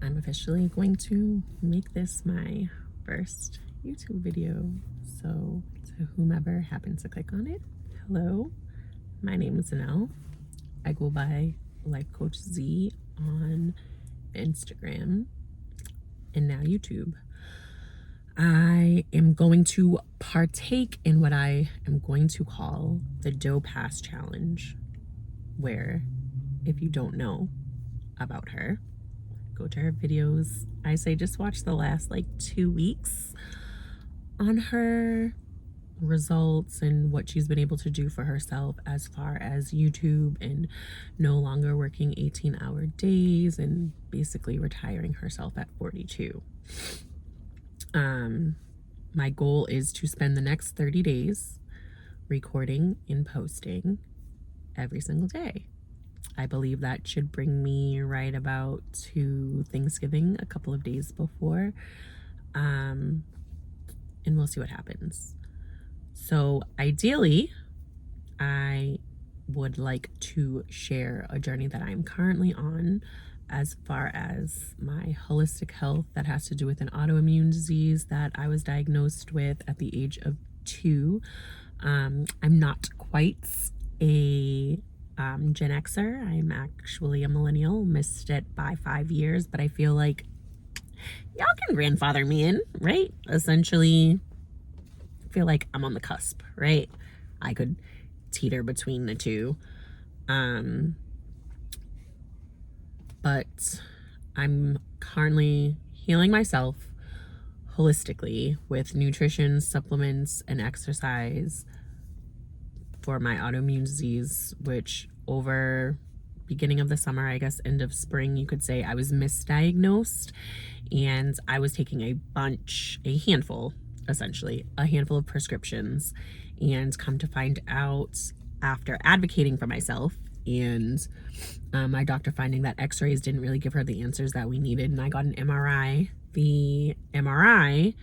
I'm officially going to make this my first YouTube video. So to whomever happens to click on it, hello, my name is Zanelle. I go by Life Coach Z on Instagram and now YouTube. I am going to partake in what I am going to call the doughdash challenge, where if you don't know about her, go to her videos. I say just watch the last 2 weeks on her results and what she's been able to do for herself as far as YouTube and no longer working 18-hour days and basically retiring herself at 42. My goal is to spend the next 30 days recording and posting every single day. I believe that should bring me right about to Thanksgiving, a couple of days before. And we'll see what happens. So ideally, I would like to share a journey that I'm currently on as far as my holistic health that has to do with an autoimmune disease that I was diagnosed with at the age of 2. I'm not quite a Gen Xer. I'm actually a millennial, missed it by 5 years, but I feel like y'all can grandfather me in, right? Essentially, I feel like I'm on the cusp, right? I could teeter between the two. But I'm currently healing myself holistically with nutrition, supplements, and exercise for my autoimmune disease, which over beginning of the summer, I guess end of spring, you could say, I was misdiagnosed, and I was taking a handful of prescriptions, and come to find out after advocating for myself and my doctor finding that x-rays didn't really give her the answers that we needed, and I got an MRI. The MRI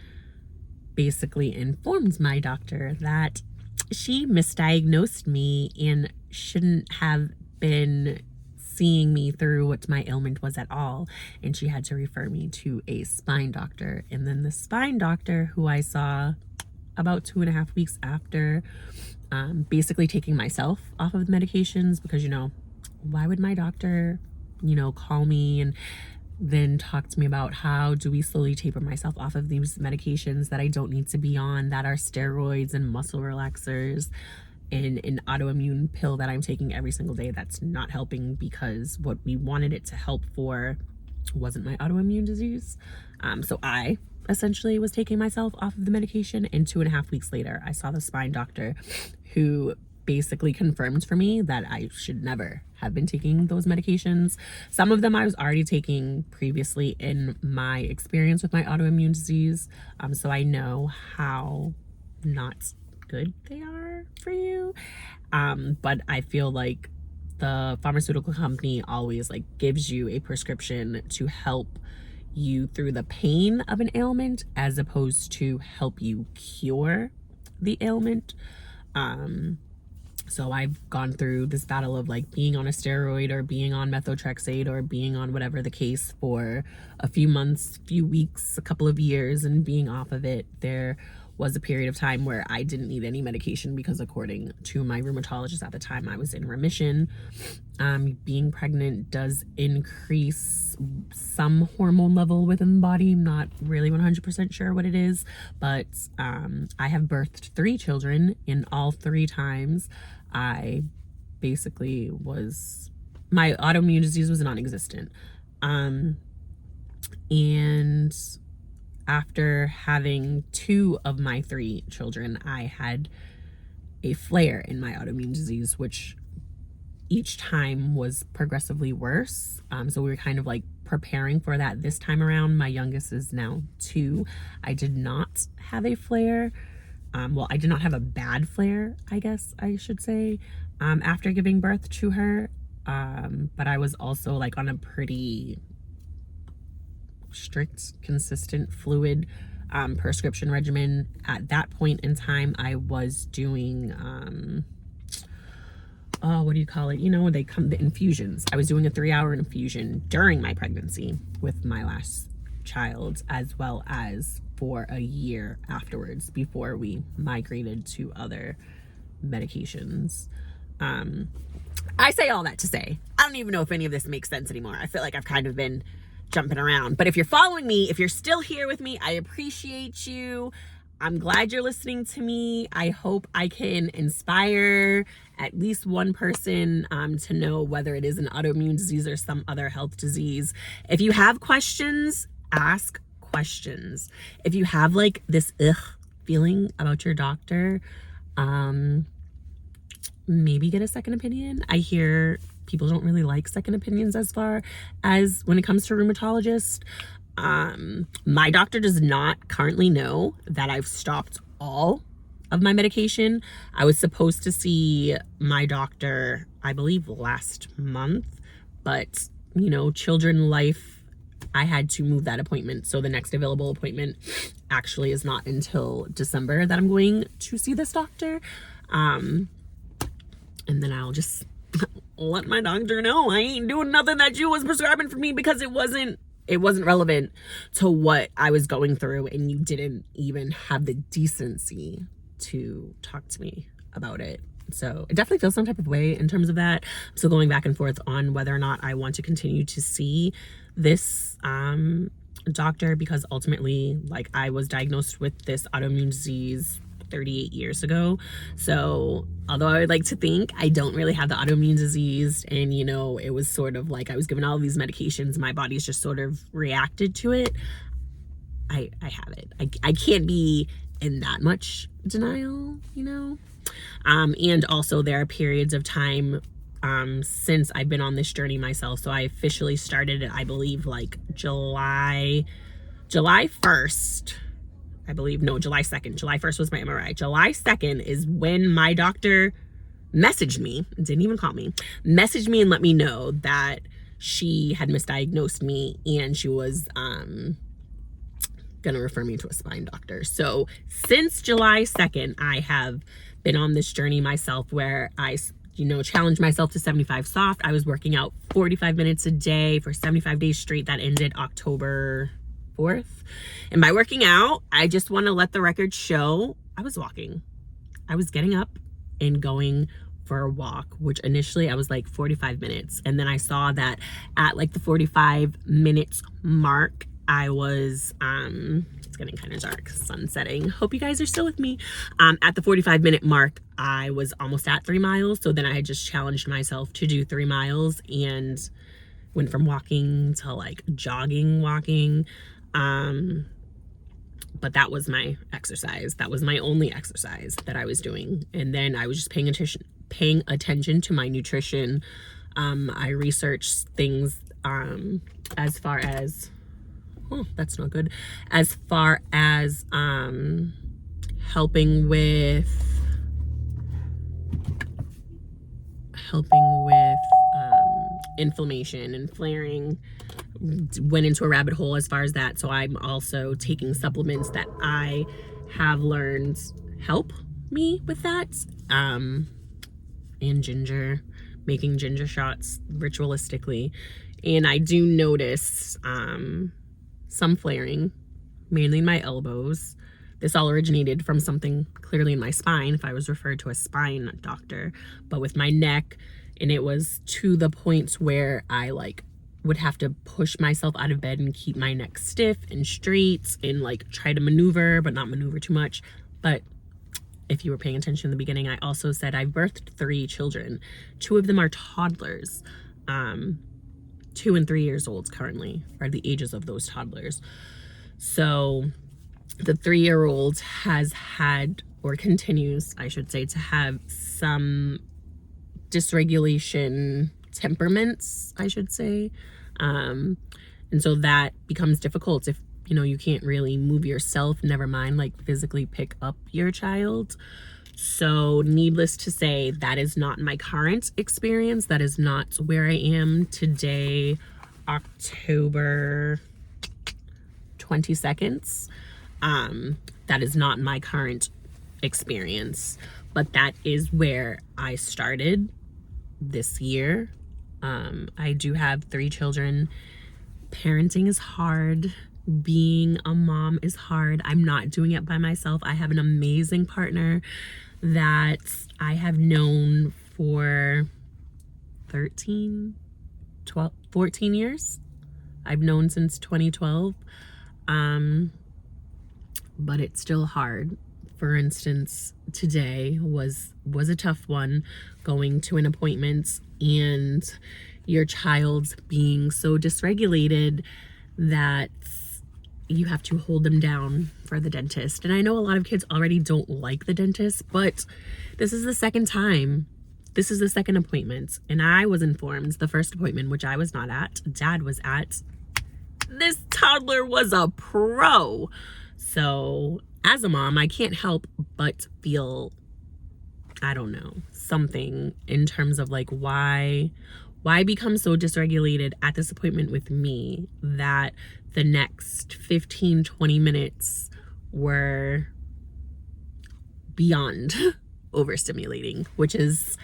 basically informed my doctor that she misdiagnosed me and shouldn't have been seeing me through what my ailment was at all, and she had to refer me to a spine doctor. And then the spine doctor, who I saw about 2.5 weeks after, basically taking myself off of the medications, because why would my doctor call me and then talk to me about how do we slowly taper myself off of these medications that I don't need to be on, that are steroids and muscle relaxers, and an autoimmune pill that I'm taking every single day that's not helping, because what we wanted it to help for wasn't my autoimmune disease. So I essentially was taking myself off of the medication, and 2.5 weeks later I saw the spine doctor, who basically confirmed for me that I should never have been taking those medications. Some of them I was already taking previously in my experience with my autoimmune disease, so I know how not good they are for you, but I feel like the pharmaceutical company always gives you a prescription to help you through the pain of an ailment as opposed to help you cure the ailment. So I've gone through this battle of being on a steroid or being on methotrexate or being on whatever the case for a few months, few weeks, a couple of years, and being off of it. There was a period of time where I didn't need any medication because, according to my rheumatologist at the time, I was in remission. Being pregnant does increase some hormone level within the body. I'm not really 100% sure what it is, but I have birthed 3 children, and all 3 times I basically my autoimmune disease was non-existent. And after having 2 of my 3 children, I had a flare in my autoimmune disease, which each time was progressively worse. So we were kind of preparing for that this time around. My youngest is now 2. I did not have a flare. Well, I did not have a bad flare, I guess I should say, after giving birth to her. But I was also on a pretty strict, consistent, fluid prescription regimen. At that point in time, I was doing what do you call it? You know, they come, the infusions. I was doing a 3-hour infusion during my pregnancy with my last child, as well as for a year afterwards before we migrated to other medications. I say all that to say, I don't even know if any of this makes sense anymore. I feel like I've kind of been jumping around. But if you're following me, if you're still here with me, I appreciate you. I'm glad you're listening to me. I hope I can inspire at least one person to know whether it is an autoimmune disease or some other health disease. If you have questions, ask questions. If you have like this feeling about your doctor, maybe get a second opinion. I hear people don't really like second opinions as far as when it comes to rheumatologists. My doctor does not currently know that I've stopped all of my medication. I was supposed to see my doctor, I believe, last month, but you know, children life, I had to move that appointment. So the next available appointment actually is not until December that I'm going to see this doctor. And then I'll just let my doctor know I ain't doing nothing that you was prescribing for me, because it wasn't relevant to what I was going through, and you didn't even have the decency to talk to me about it. So it definitely feels some type of way in terms of that. I'm still going back and forth on whether or not I want to continue to see this doctor, because ultimately, like, I was diagnosed with this autoimmune disease 38 years ago. So although I would like to think I don't really have the autoimmune disease, and you know, it was sort of like I was given all these medications, my body's just sort of reacted to it, I have it. I can't be in that much denial, you know. And also there are periods of time since I've been on this journey myself. So I officially started it, I believe, like July 1st. I believe, no, July 2nd. July 1st was my MRI. July 2nd is when my doctor messaged me, didn't even call me, messaged me and let me know that she had misdiagnosed me and she was gonna refer me to a spine doctor. So since July 2nd, I have been on this journey myself where I, you know, challenged myself to 75 soft. I was working out 45 minutes a day for 75 days straight. That ended October 4th. And by working out, I just want to let the record show I was walking. I was getting up and going for a walk, which initially I was like 45 minutes. And then I saw that at like the 45 minutes mark, I was, it's getting kind of dark, sun setting. Hope you guys are still with me. At the 45-minute mark, I was almost at 3 miles. So then I had just challenged myself to do 3 miles and went from walking to like jogging, walking. But that was my exercise. That was my only exercise that I was doing. And then I was just paying attention to my nutrition. I researched things as far as, oh, that's not good, as far as helping with inflammation and flaring. Went into a rabbit hole as far as that. So I'm also taking supplements that I have learned help me with that. And ginger, making ginger shots ritualistically. And I do notice some flaring, mainly in my elbows. This all originated from something clearly in my spine, if I was referred to a spine doctor, but with my neck. And it was to the point where I like would have to push myself out of bed and keep my neck stiff and straight and like try to maneuver, but not maneuver too much. But if you were paying attention in the beginning, I also said I've birthed 3 children. 2 of them are toddlers. 2 and 3 years old currently are the ages of those toddlers. So the 3-year-old has had, or continues, I should say, to have some dysregulation temperaments, I should say. And so that becomes difficult if, you know, you can't really move yourself, never mind like physically pick up your child. So needless to say, that is not my current experience. That is not where I am today, October 22nd. That is not my current experience, but that is where I started this year. I do have 3 children. Parenting is hard. Being a mom is hard. I'm not doing it by myself. I have an amazing partner that I have known for 13, 12, 14 years. I've known since 2012. But it's still hard. For instance, today was a tough one, going to an appointment and your child being so dysregulated that you have to hold them down for the dentist. And I know a lot of kids already don't like the dentist, but this is the second time. This is the second appointment. And I was informed the first appointment, which I was not at, Dad was at, this toddler was a pro. So as a mom, I can't help but feel, I don't know, something in terms of like why become so dysregulated at this appointment with me that the next 15-20 minutes were beyond overstimulating, which is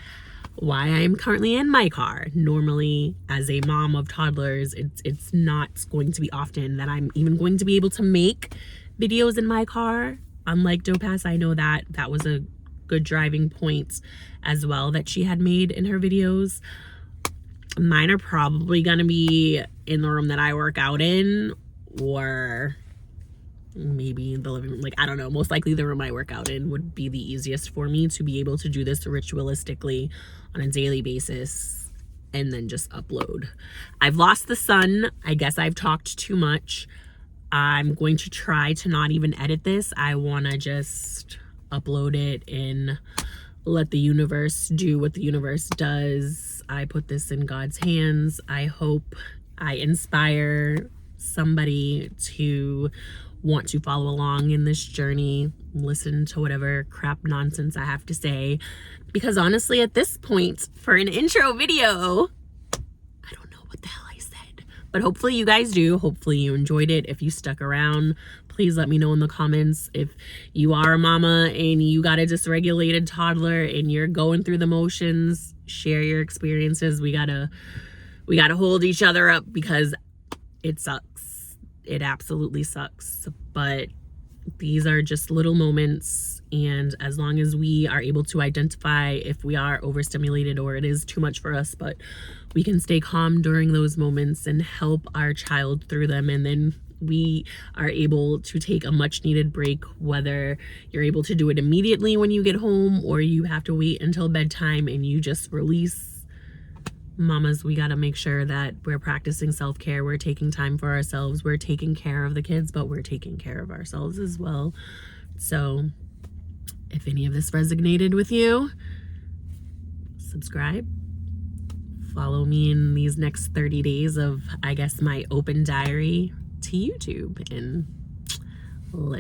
why I'm currently in my car. Normally, as a mom of toddlers, it's not going to be often that I'm even going to be able to make videos in my car. Unlike doughdash, I know that was a good driving point as well that she had made in her videos. Mine are probably gonna be in the room that I work out in, or maybe the living room. Like, I don't know, most likely the room I work out in would be the easiest for me to be able to do this ritualistically on a daily basis and then just upload. I've lost the sun. I guess I've talked too much. I'm going to try to not even edit this. I want to just upload it and let the universe do what the universe does. I put this in God's hands. I hope I inspire somebody to want to follow along in this journey, listen to whatever crap nonsense I have to say. Because honestly, at this point, for an intro video, I don't know what the hell I said. But hopefully you guys do. Hopefully you enjoyed it. If you stuck around, please let me know in the comments. If you are a mama and you got a dysregulated toddler and you're going through the motions, share your experiences. We gotta hold each other up, because it sucks. It absolutely sucks. But these are just little moments, and as long as we are able to identify if we are overstimulated or it is too much for us, but we can stay calm during those moments and help our child through them, and then we are able to take a much needed break, whether you're able to do it immediately when you get home or you have to wait until bedtime and you just release. Mamas, we got to make sure that we're practicing self-care. We're taking time for ourselves. We're taking care of the kids, but we're taking care of ourselves as well. So if any of this resonated with you, subscribe. Follow me in these next 30 days of, I guess, my open diary to YouTube, and let's